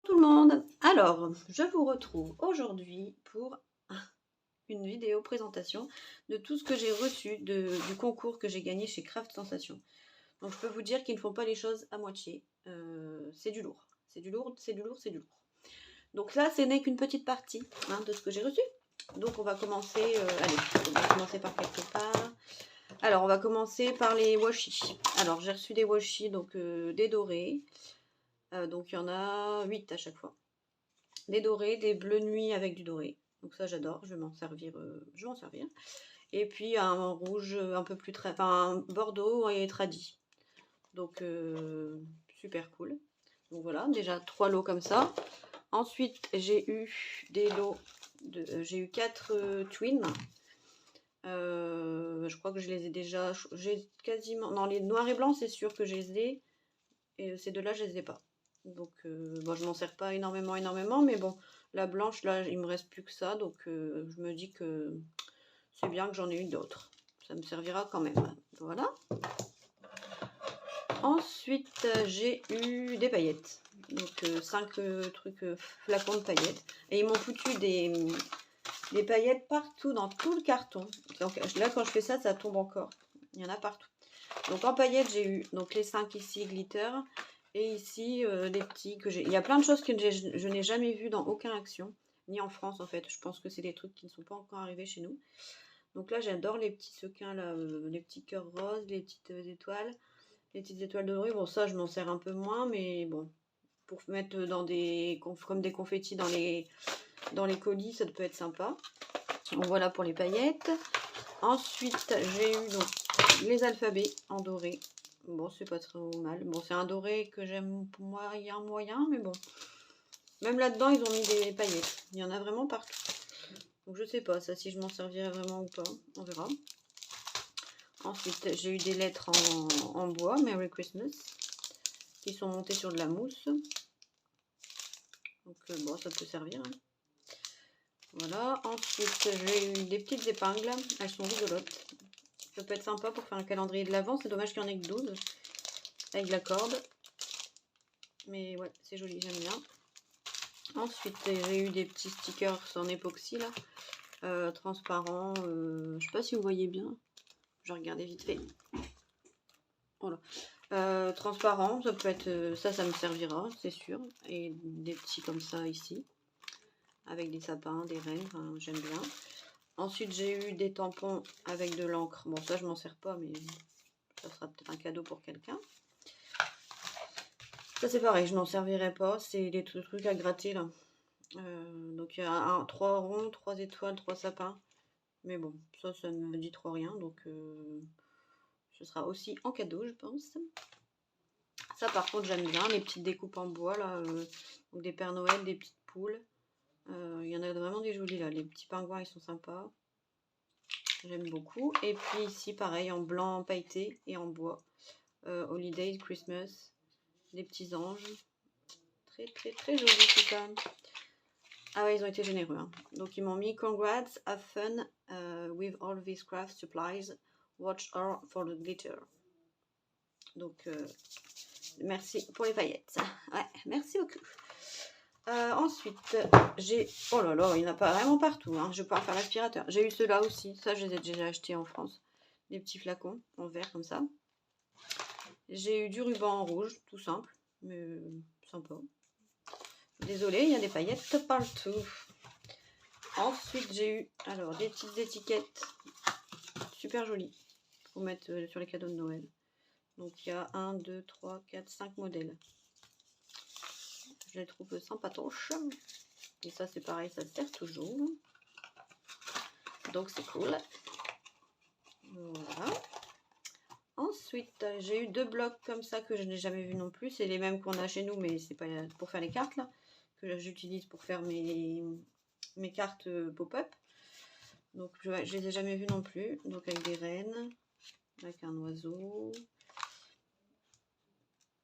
Tout le monde. Alors, je vous retrouve aujourd'hui pour une vidéo présentation de tout ce que j'ai reçu du concours que j'ai gagné chez Craft Sensation. Donc je peux vous dire qu'ils ne font pas les choses à moitié. C'est du lourd. C'est du lourd, c'est du lourd, c'est du lourd. Donc là, ce n'est qu'une petite partie de ce que j'ai reçu. Donc on va commencer, allez, on va commencer par quelque part. Alors on va commencer par les washi. Alors j'ai reçu des washi, donc des dorés. Donc il y en a 8 à chaque fois. Des dorés, des bleus nuit avec du doré. Donc ça j'adore, je vais m'en servir, Et puis un rouge un peu plus très, enfin un bordeaux et tradi. Donc super cool. Donc voilà, déjà 3 lots comme ça. Ensuite j'ai eu des lots j'ai eu 4 twins. Je crois que je les ai déjà. J'ai quasiment. Non, les noirs et blancs, c'est sûr que je les ai. Et ces deux-là, je les ai pas. Donc, bon, je m'en sers pas énormément, mais bon, la blanche, là, il me reste plus que ça, donc je me dis que c'est bien que j'en ai eu d'autres. Ça me servira quand même. Voilà. Ensuite, j'ai eu des paillettes. Donc, 5 trucs, flacons de paillettes. Et ils m'ont foutu des paillettes partout, dans tout le carton. Donc, là, quand je fais ça, ça tombe encore. Il y en a partout. Donc, en paillettes, j'ai eu donc, les 5 ici, glitter. Et ici, les petits que j'ai. Il y a plein de choses que je n'ai jamais vues dans aucune action, ni en France en fait. Je pense que c'est des trucs qui ne sont pas encore arrivés chez nous. Donc là, j'adore les petits sequins, là, les petits cœurs roses, les petites étoiles, les petites étoiles dorées. Bon, ça, je m'en sers un peu moins, mais bon, pour mettre dans comme des confettis dans les colis, ça peut être sympa. Donc voilà pour les paillettes. Ensuite, j'ai eu donc les alphabets en doré. Bon, c'est pas trop mal. Bon, c'est un doré que j'aime moyen, mais bon. Même là-dedans, ils ont mis des paillettes. Il y en a vraiment partout. Donc, je sais pas, ça, si je m'en servirai vraiment ou pas. On verra. Ensuite, j'ai eu des lettres en bois, Merry Christmas, qui sont montées sur de la mousse. Donc, bon, ça peut servir. Hein. Voilà. Ensuite, j'ai eu des petites épingles. Elles sont rigolotes. Ça peut être sympa pour faire un calendrier de l'Avent. C'est dommage qu'il n'y en ait que 12. Avec la corde. Mais ouais, c'est joli, j'aime bien. Ensuite, j'ai eu des petits stickers en époxy là, transparents. Je sais pas si vous voyez bien. Je vais regarder vite fait. Voilà. Transparent, ça peut être ça me servira, c'est sûr. Et des petits comme ça ici, avec des sapins, des rennes, enfin, j'aime bien. Ensuite, j'ai eu des tampons avec de l'encre. Bon, ça, je m'en sers pas, mais ça sera peut-être un cadeau pour quelqu'un. Ça, c'est pareil, je m'en servirai pas. C'est des trucs à gratter là. Donc il y a 3 ronds, 3 étoiles, 3 sapins. Mais bon, ça ne me dit trop rien. Donc ce sera aussi en cadeau, je pense. Ça par contre j'aime bien, les petites découpes en bois là. Donc des Pères Noël, des petites poules. Il y en a vraiment des jolis là. Les petits pingouins ils sont sympas. J'aime beaucoup. Et puis ici pareil en blanc pailleté et en bois. Holidays, Christmas. Des petits anges. Très très très joli tout ça. Ah ouais, ils ont été généreux. Hein. Donc ils m'ont mis Congrats, have fun with all these craft supplies. Watch out for the glitter. Donc merci pour les paillettes. Ouais, merci beaucoup. Ensuite, j'ai... Oh là là, il n'y en a pas vraiment partout. Hein. Je vais pouvoir faire l'aspirateur. J'ai eu ceux-là aussi. Ça, je les ai déjà achetés en France. Des petits flacons en verre comme ça. J'ai eu du ruban en rouge, tout simple. Mais sympa. Désolée, il y a des paillettes partout. Ensuite, j'ai eu alors des petites étiquettes super jolies pour mettre sur les cadeaux de Noël. Donc, il y a 1, 2, 3, 4, 5 modèles. Je les trouve sympatoches. Et ça, c'est pareil, ça sert toujours. Donc, c'est cool. Voilà. Ensuite, j'ai eu 2 blocs comme ça que je n'ai jamais vu non plus. C'est les mêmes qu'on a chez nous, mais c'est pas pour faire les cartes là. Que j'utilise pour faire mes cartes pop-up. Donc je les ai jamais vus non plus. Donc avec des rennes, avec un oiseau.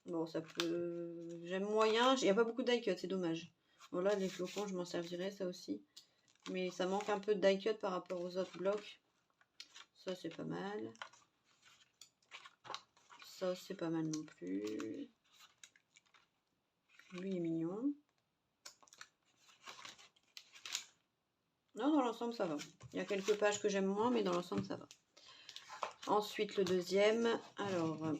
Bon, ça peut... J'aime moyen. Il n'y a pas beaucoup die cut, c'est dommage. Bon là, les flocons, je m'en servirai, ça aussi. Mais ça manque un peu de die cut par rapport aux autres blocs. Ça, c'est pas mal. Ça, c'est pas mal non plus. Lui est mignon. l'ensemble, ça va. Il y a quelques pages que j'aime moins, mais dans l'ensemble, ça va. Ensuite, le deuxième. Alors,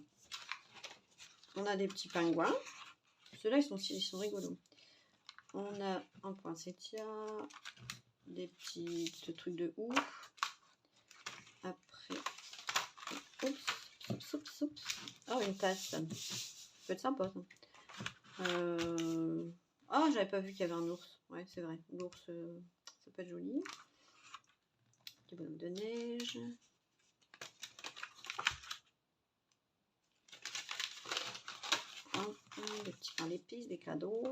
on a des petits pingouins. Ceux-là, ils sont rigolos. On a un poinsettia, des petits trucs de ouf. Après, oups. Oh, une tasse. Ça peut être sympa, ça. Ah, j'avais pas vu qu'il y avait un ours. Ouais, c'est vrai. L'ours, ça peut être joli. Des bonhommes de neige. Des petits pains d'épices, des cadeaux.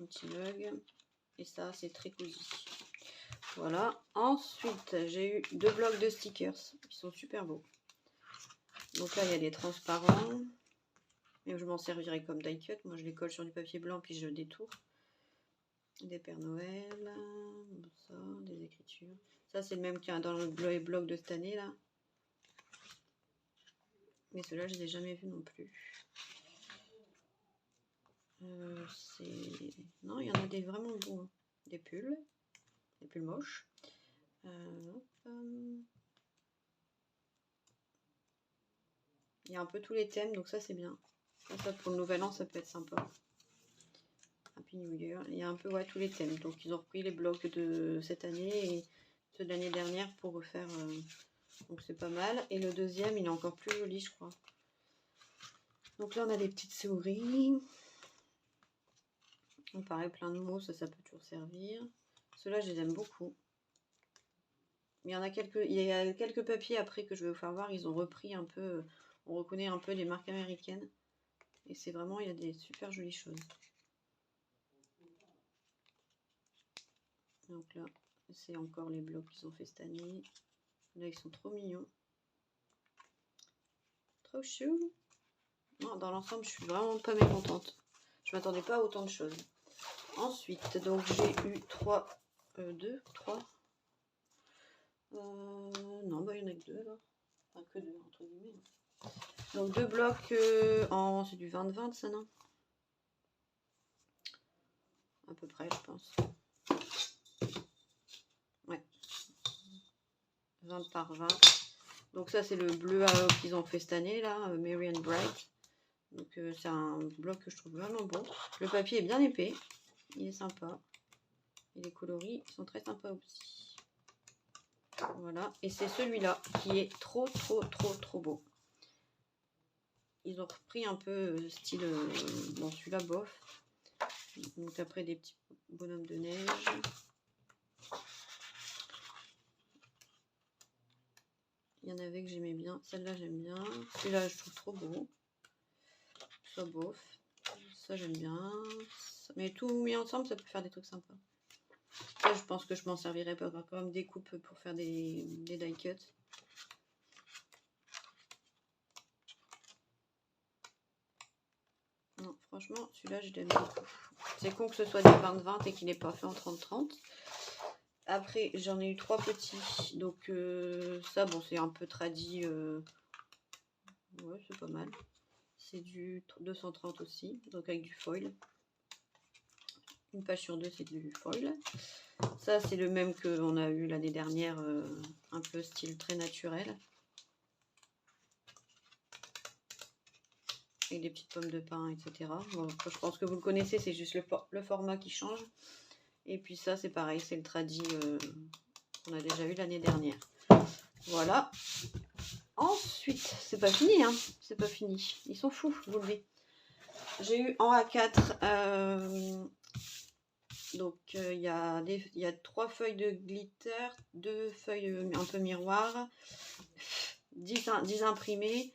Un petit mug. Et ça, c'est très cosy. Voilà. Ensuite, j'ai eu 2 blocs de stickers. Ils sont super beaux. Donc là, il y a des transparents. Et je m'en servirai comme die cut. Moi, je les colle sur du papier blanc, puis je détourne. Des Pères Noël. Ça, des écritures. Ça, c'est le même qu'il y a dans le blog de cette année, là. Mais ceux-là, je ne les ai jamais vus non plus. Non, il y en a des vraiment beaux. Hein. Des pulls moches. Il y a un peu tous les thèmes, donc ça c'est bien. Ça pour le nouvel an, ça peut être sympa. Happy New Year. Il y a un peu tous les thèmes. Donc ils ont repris les blocs de cette année et ceux de l'année dernière pour refaire. Donc c'est pas mal. Et le deuxième, il est encore plus joli, je crois. Donc là, on a des petites souris. On paraît plein de mots, ça peut toujours servir. Ceux-là, je les aime beaucoup. Il y a quelques papiers après que je vais vous faire voir. Ils ont repris un peu, on reconnaît un peu les marques américaines. Et c'est vraiment, il y a des super jolies choses. Donc là, c'est encore les blocs qu'ils ont fait cette année. Là, ils sont trop mignons. Trop chou. Non, dans l'ensemble, je suis vraiment pas mécontente. Je m'attendais pas à autant de choses. Ensuite, donc j'ai eu 3. Non, bah il y en a que 2 là. Enfin, que 2 entre guillemets. Donc 2 blocs c'est du 20-20 ça, non? À peu près, je pense. Ouais. 20 par 20. Donc ça, c'est le bleu qu'ils ont fait cette année là, Merry and Bright. Donc c'est un bloc que je trouve vraiment beau. Le papier est bien épais. Il est sympa. Et les coloris sont très sympas aussi. Voilà. Et c'est celui-là qui est trop beau. Ils ont repris un peu style... bon, celui-là, bof. Donc après, des petits bonhommes de neige. Il y en avait que j'aimais bien. Celle-là, j'aime bien. Celui-là, je trouve trop beau. Ça, bof. Ça, j'aime bien. Mais tout mis ensemble, ça peut faire des trucs sympas. Ça, je pense que je m'en servirai pas comme découpe pour faire des die cuts. Non, franchement, celui-là, je l'aime beaucoup. C'est con que ce soit des 20-20 et qu'il n'est pas fait en 30-30. Après, j'en ai eu 3 petits. Donc, ça, bon, c'est un peu tradit. Ouais, c'est pas mal. C'est du 230 aussi, donc avec du foil. Une page sur 2, c'est du foil. Ça, c'est le même qu'on a eu l'année dernière, un peu style très naturel. Avec des petites pommes de pin, etc. Bon, je pense que vous le connaissez, c'est juste le format qui change. Et puis ça, c'est pareil, c'est le tradi qu'on a déjà eu l'année dernière. Voilà. Ensuite, c'est pas fini, hein. C'est pas fini. Ils sont fous, vous le voyez. J'ai eu en A4, donc il y a 3 feuilles de glitter, 2 feuilles un peu miroir, 10 imprimés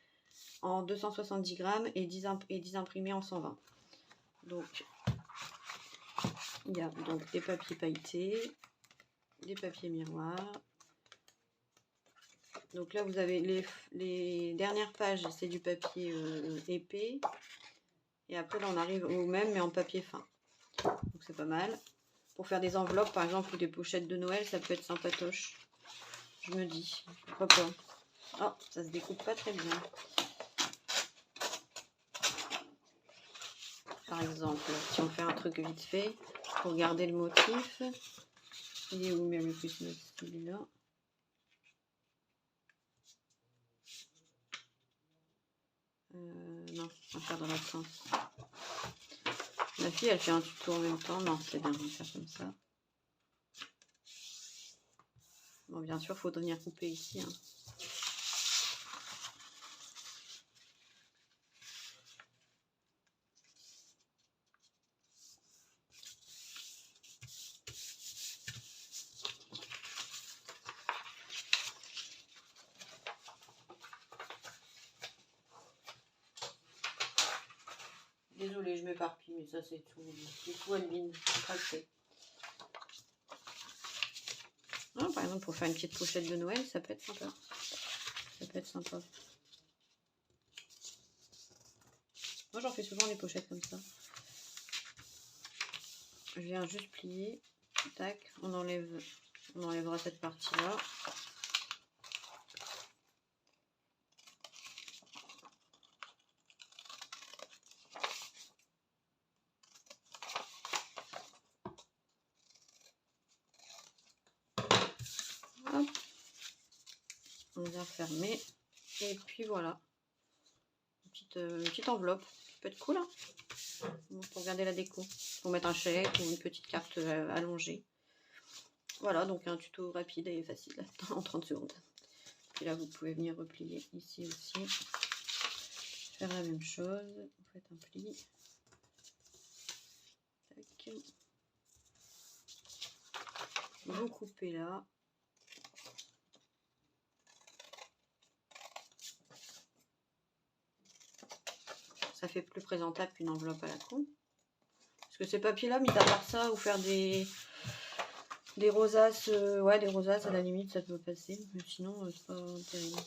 en 270 grammes et 10 imprimés en 120. Donc, il y a donc des papiers pailletés, des papiers miroirs. Donc là, vous avez les dernières pages, c'est du papier épais. Et après, là, on arrive au même, mais en papier fin. Donc, c'est pas mal. Pour faire des enveloppes, par exemple, ou des pochettes de Noël, ça peut être sympatoche. Je me dis, pourquoi pas. Oh, ça se découpe pas très bien. Par exemple, si on fait un truc vite fait, pour garder le motif, Il est où Merry Christmas? Il est là. Non, on va faire dans l'autre sens. Ma fille, elle fait un tuto en même temps. Non, c'est bien, on va faire comme ça. Bon, bien sûr, il faut venir couper ici. Hein. Désolée, je m'éparpille, mais ça c'est tout. C'est tout Albine, tracé. Ah, par exemple, pour faire une petite pochette de Noël, ça peut être sympa. Ça peut être sympa. Moi, j'en fais souvent les pochettes comme ça. Je viens juste plier. Tac, on enlèvera cette partie-là. Hop. On vient fermer. Et puis voilà. Une petite enveloppe. Ça peut être cool, hein, pour garder la déco. Pour mettre un chèque ou une petite carte allongée. Voilà, donc un tuto rapide et facile en 30 secondes. Et là, vous pouvez venir replier ici aussi. Faire la même chose. Vous faites un pli. Tac. Vous coupez là. Ça fait plus présentable qu'une enveloppe à la con. Parce que ces papiers-là, mis à part ça, ou faire des rosaces, ouais, des rosaces à la limite, ça peut passer. Mais sinon, c'est pas terrible.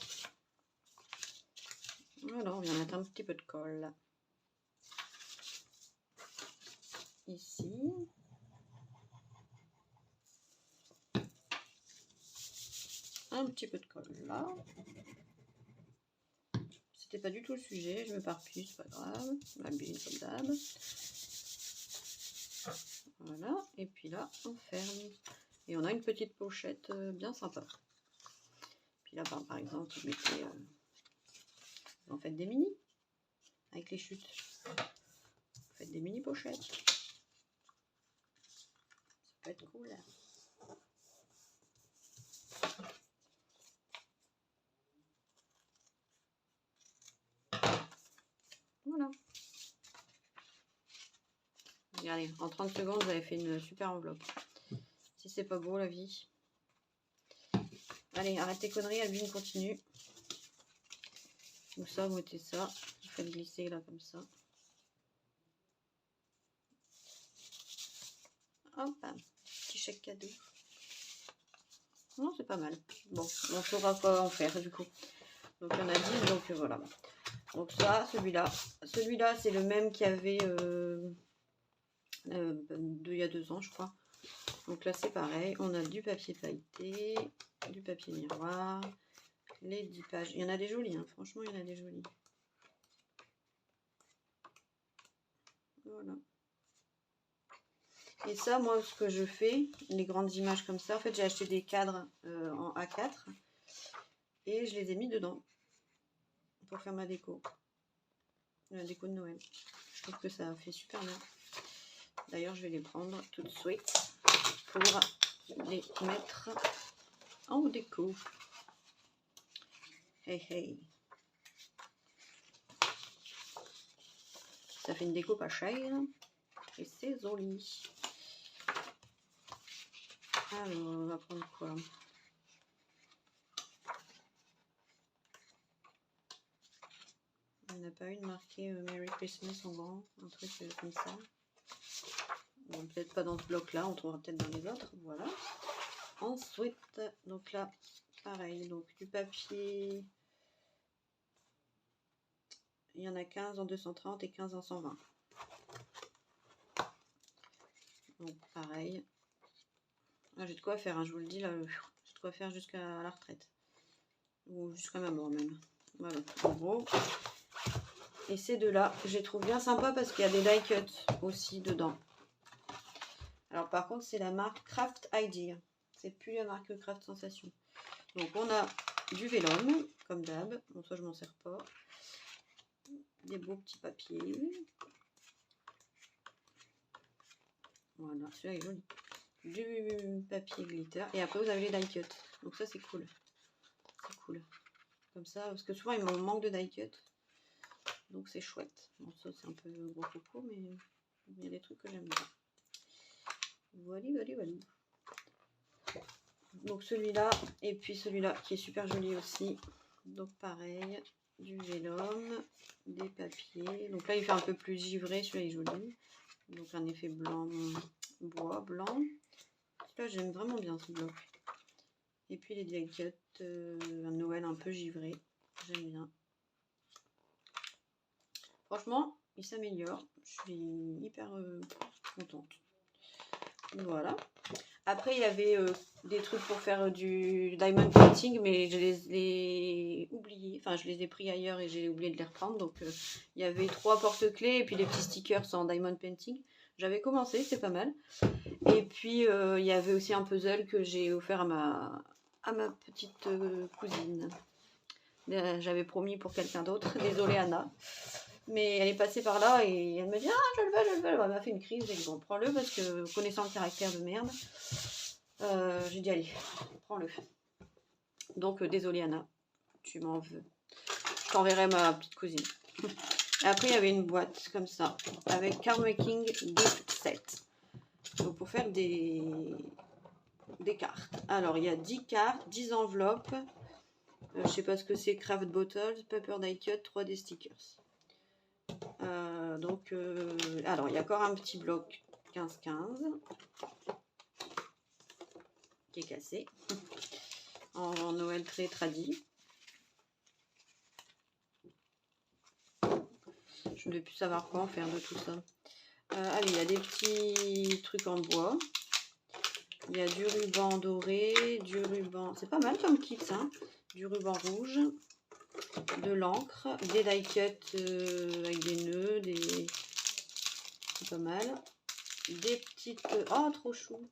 Voilà, on vient mettre un petit peu de colle. Ici. Un petit peu de colle là. C'était pas du tout le sujet, je m'éparpille, c'est pas grave. Ma bille comme d'hab. Voilà, et puis là, on ferme. Et on a une petite pochette bien sympa. Puis là, par exemple, vous mettez, vous en faites des mini avec les chutes. Vous faites des mini pochettes. Ça peut être cool. Voilà. Regardez, en 30 secondes, vous avez fait une super enveloppe. Si c'est pas beau la vie. Allez, arrête tes conneries, Albine, continue. Donc ça, vous mettez ça. Vous faites glisser là comme ça. Hop, petit chèque cadeau. Non, c'est pas mal. Bon, on saura quoi en faire du coup. Donc il y en a 10, donc voilà. Donc ça, celui-là, c'est le même qu'il y avait il y a 2 ans, je crois. Donc là, c'est pareil. On a du papier pailleté, du papier miroir, les 10 pages. Il y en a des jolis, hein. Franchement, il y en a des jolis. Voilà. Et ça, moi, ce que je fais, les grandes images comme ça, en fait, j'ai acheté des cadres en A4 et je les ai mis dedans pour faire ma déco. La déco de Noël. Je trouve que ça fait super bien. D'ailleurs, je vais les prendre tout de suite pour les mettre en déco. Hey, hey. Ça fait une déco pas chère et c'est joli. Alors, on va prendre quoi? Il n'y en a pas une marquée Merry Christmas en grand, un truc comme ça. Bon, peut-être pas dans ce bloc là, on trouvera peut-être dans les autres. Voilà. Ensuite, donc là, pareil, donc du papier. Il y en a 15 en 230 et 15 en 120. Donc pareil. Ah, j'ai de quoi faire, hein, je vous le dis là, j'ai de quoi faire jusqu'à la retraite. Ou jusqu'à ma mort même. Voilà, en gros. Et ces deux-là, je les trouve bien sympas parce qu'il y a des die cuts aussi dedans. Alors par contre, c'est la marque Craft Idea. c'est plus la marque Craft Sensation. Donc on a du vélum, comme d'hab. Bon, ça je m'en sers pas. Des beaux petits papiers. Voilà, celui-là est joli. Du papier glitter. Et après vous avez les die cut. Donc ça c'est cool. C'est cool. Comme ça, parce que souvent il me manque de die cut. Donc c'est chouette. Bon, ça c'est un peu gros coco, mais il y a des trucs que j'aime bien. Voilà, voilà, voilà. Donc celui-là, et puis celui-là qui est super joli aussi. Donc pareil, du vélum, des papiers. Donc là il fait un peu plus givré, celui-là est joli. Donc un effet blanc, bois, blanc. Là j'aime vraiment bien ce bloc. Et puis les die cut, un Noël un peu givré. J'aime bien. Franchement, il s'améliore. Je suis hyper contente. Voilà. Après, il y avait des trucs pour faire du diamond painting, mais je les ai oubliés. Enfin, je les ai pris ailleurs et j'ai oublié de les reprendre. Donc, il y avait 3 porte-clés et puis des petits stickers en diamond painting. J'avais commencé, c'est pas mal. Et puis, il y avait aussi un puzzle que j'ai offert à ma petite cousine. J'avais promis pour quelqu'un d'autre. Désolée, Anna. Mais elle est passée par là et elle me dit « Ah, je le veux, je le veux !» Elle m'a fait une crise. J'ai dit « Bon, prends-le parce que connaissant le caractère de merde, j'ai dit « Allez, prends-le. » Donc, désolée Anna, tu m'en veux. Je t'enverrai ma petite cousine. Et après, il y avait une boîte comme ça avec Card Making Gift Set. Donc, pour faire des cartes. Alors, il y a 10 cartes, 10 enveloppes. Je sais pas ce que c'est, Craft Bottles, Paper Die Cut, 3D Stickers. Alors il y a encore un petit bloc 15-15 qui est cassé en Noël très tradit. Je ne vais plus savoir quoi en faire de tout ça. Allez, il y a des petits trucs en bois. Il y a du ruban doré, du ruban, c'est pas mal comme kit ça, du ruban rouge, de l'encre, des die cut avec des nœuds, c'est pas mal. Des petites... Oh, trop chou.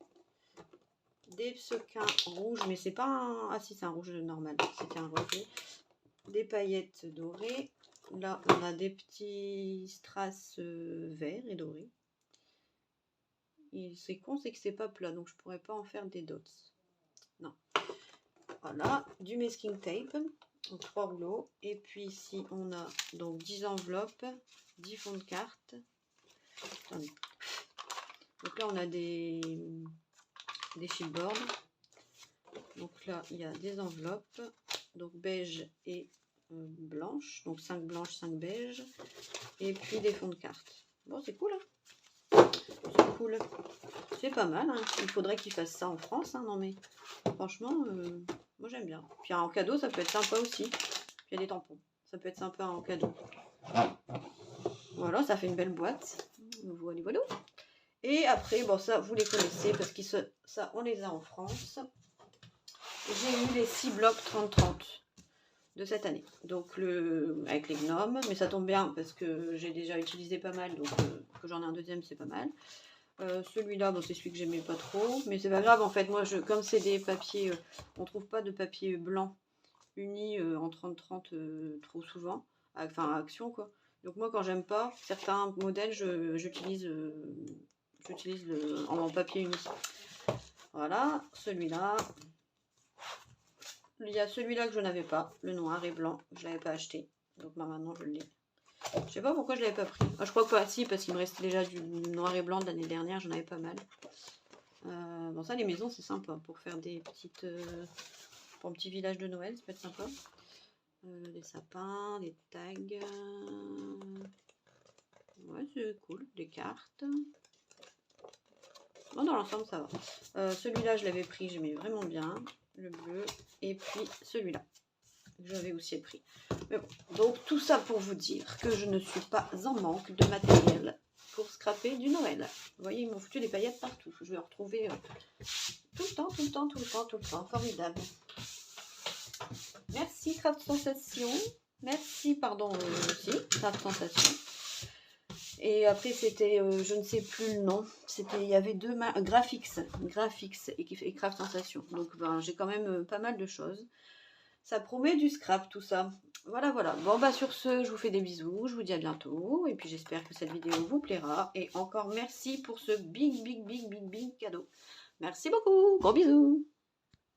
Des sequins rouges, mais c'est pas un... Ah si, c'est un rouge normal. C'était un rosé. Des paillettes dorées. Là, on a des petits strass verts et dorés. Et c'est con, c'est que c'est pas plat, donc je pourrais pas en faire des dots. Non. Voilà, du masking tape. Donc 3 rouleaux. Et puis ici, on a donc 10 enveloppes, 10 fonds de cartes. Attendez. Donc là, on a des chipboards. Donc là, il y a des enveloppes, donc beige et blanche. Donc 5 blanches, 5 beiges. Et puis des fonds de cartes. Bon, c'est cool, hein. C'est cool. C'est pas mal, hein. Il faudrait qu'ils fassent ça en France, hein. Non mais, franchement, moi j'aime bien. Puis en cadeau, ça peut être sympa aussi. Puis il y a des tampons. Ça peut être sympa en cadeau. Voilà, ça fait une belle boîte. Voilà, voilà. Et après, bon, ça, vous les connaissez parce que ça, on les a en France. J'ai eu les 6 blocs 30-30 de cette année. Donc, avec les gnomes, mais ça tombe bien parce que j'ai déjà utilisé pas mal. Donc, que j'en ai un deuxième, c'est pas mal. Celui-là, bon, c'est celui que j'aimais pas trop. Mais c'est pas grave, en fait, moi, comme c'est des papiers, on trouve pas de papier blanc uni en 30-30 trop souvent. Enfin, à action, quoi. Donc, moi, quand j'aime pas certains modèles, j'utilise en papier uni. Voilà, celui-là. Il y a celui-là que je n'avais pas, le noir et blanc, je ne l'avais pas acheté. Donc maintenant je l'ai. Je sais pas pourquoi je ne l'avais pas pris. Je crois pas, si, parce qu'il me restait déjà du noir et blanc de l'année dernière, j'en avais pas mal. Bon, ça, les maisons, c'est sympa pour faire des petites. Pour un petit village de Noël, ça peut être sympa. Des sapins, des tags. Ouais, c'est cool. Des cartes. Bon, dans l'ensemble, ça va. Celui-là, je l'avais pris, j'aimais vraiment bien. Le bleu. Et puis celui-là. J'avais aussi pris. Mais bon. Donc, tout ça pour vous dire que je ne suis pas en manque de matériel pour scraper du Noël. Vous voyez, ils m'ont foutu des paillettes partout. Je vais en retrouver tout le temps, tout le temps, tout le temps, tout le temps. Formidable. Merci, Craft Sensation. Merci, pardon, aussi, Craft Sensation. Et après, c'était, je ne sais plus le nom. C'était, il y avait deux Graphix et Craft Sensation. Donc, ben, j'ai quand même pas mal de choses. Ça promet du scrap, tout ça. Voilà, voilà. Bon, bah, sur ce, je vous fais des bisous. Je vous dis à bientôt. Et puis, j'espère que cette vidéo vous plaira. Et encore merci pour ce big cadeau. Merci beaucoup. Gros bisous.